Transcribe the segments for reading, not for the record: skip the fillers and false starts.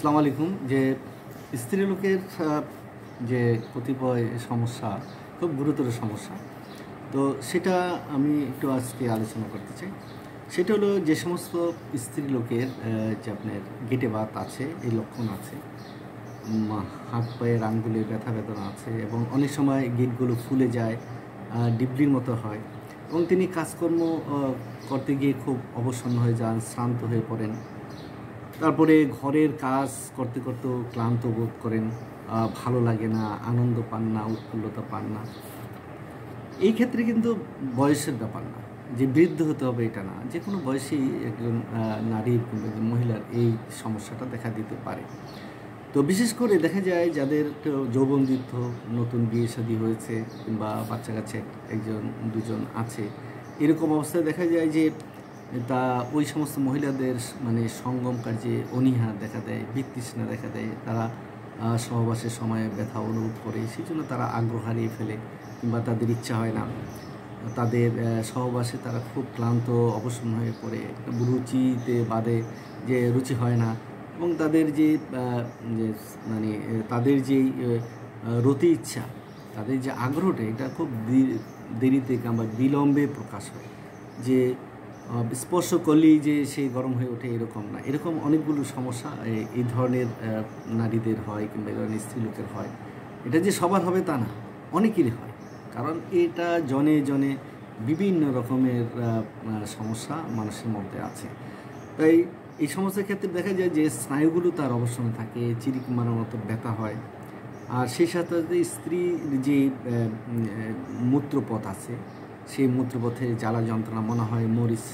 আসসালামু আলাইকুম। যে স্ত্রীলোকের যে কতিপয় সমস্যা, খুব গুরুতর সমস্যা। তো সেটা আমি একটু আজকে আলোচনা করতে চাই। সেটা হলো যে সমস্ত স্ত্রীলোকের যে আপনার গেঁটে বাত আছে, এই লক্ষণ আছে, হাত পায়ের আঙ্গুলে ব্যথা বেদনা আছে এবং অনেক সময় গিঁটগুলো ফুলে যায়, ডিবলির মতো হয় এবং তিনি কাজকর্ম করতে গিয়ে খুব অবসন্ন হয়ে যান, শ্রান্ত হয়ে পড়েন। তারপরে ঘরের কাজ করতে করতেও ক্লান্ত বোধ করেন, ভালো লাগে না, আনন্দ পান না, উৎফুল্লতা পান না। এই ক্ষেত্রে কিন্তু বয়সের ব্যাপার না, যে বৃদ্ধ হতে হবে এটা না, যে কোনো বয়সেই একজন নারীর কিংবা একজন মহিলার এই সমস্যাটা দেখা দিতে পারে। তো বিশেষ করে দেখা যায় যাদের যৌবনদীর্ঘ, নতুন বিয়ে শাদী হয়েছে কিংবা বাচ্চা কাছে একজন দুজন আছে, এরকম অবস্থায় দেখা যায় যে তা ওই সমস্ত মহিলাদের মানে সঙ্গম কার্যে অনীহা দেখা দেয়, বিতৃষ্ণা দেখা দেয়। তারা সহবাসের সময় ব্যথা অনুভব করে, সেই জন্য তারা আগ্রহ হারিয়ে ফেলে কিংবা তাদের ইচ্ছা হয় না। তাদের সহবাসে তারা খুব ক্লান্ত, অবসন্ন হয়ে পড়ে, রুচিতে বাদে যে রুচি হয় না এবং তাদের যে মানে তাদের যেই রতি ইচ্ছা, তাদের যে আগ্রহটা, এটা খুব দেরিতে কিংবা বিলম্বে প্রকাশ হয়। যে স্পর্শ করলেই যে সেই গরম হয়ে ওঠে এরকম না, এরকম অনেকগুলো সমস্যা এই ধরনের নারীদের হয় কিংবা এই ধরনের স্ত্রীলোকের হয়। এটা যে সবার হবে তা না, অনেকেরই হয়, কারণ এটা জনে জনে বিভিন্ন রকমের সমস্যা মানুষের মধ্যে আছে। তাই এই সমস্যার ক্ষেত্রে দেখা যায় যে স্নায়ুগুলো তার অবসন্ন থাকে, চিরিক মারার মতো ব্যথা হয়। আর সেই সাথে সাথে স্ত্রীর যে মূত্রপথ আছে, সেই মূত্রপথে জ্বালা যন্ত্রণা, মনে হয় মরিচ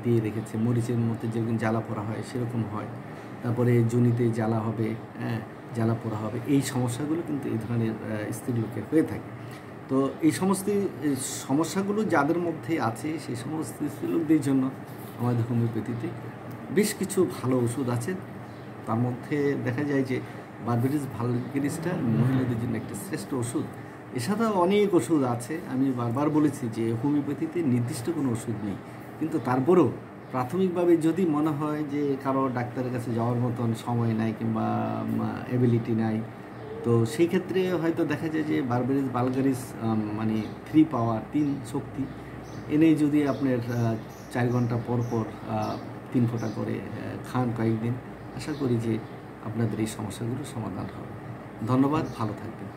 দিয়ে রেখেছে, মরিচের মধ্যে যেরকম জ্বালা পোড়া হয় সেরকম হয়। তারপরে যোনিতে জ্বালা হবে, জ্বালা পোড়া হবে। এই সমস্যাগুলো কিন্তু এই ধরনের স্ত্রীলোকের হয়ে থাকে। তো এই সমস্ত সমস্যাগুলো যাদের মধ্যে আছে, সেই সমস্ত স্ত্রীলোকদের জন্য আমাদের হোমিওপ্যাথিতে বেশ কিছু ভালো ওষুধ আছে। তার মধ্যে দেখা যায় যে বারবেরিস ভালগারিসটা মহিলাদের জন্য একটা শ্রেষ্ঠ ওষুধ। এছাড়াও অনেক ওষুধ আছে। আমি বারবার বলেছি যে হোমিওপ্যাথিতে নির্দিষ্ট কোনো ওষুধ নেই, কিন্তু তারপরেও প্রাথমিকভাবে যদি মনে হয় যে কারো ডাক্তারের কাছে যাওয়ার মতন সময় নাই কিংবা অ্যাবিলিটি নাই, তো সেই ক্ষেত্রে হয়তো দেখা যায় যে বারবেরিস ভালগারিস মানে 3 পাওয়ার, 3 শক্তি এনে যদি আপনার 4 ঘন্টা পর পর 3 ফোঁটা করে খান কয়েকদিন, আশা করি যে আপনাদের এই সমস্যাগুলো সমাধান হবে। ধন্যবাদ, ভালো থাকবেন।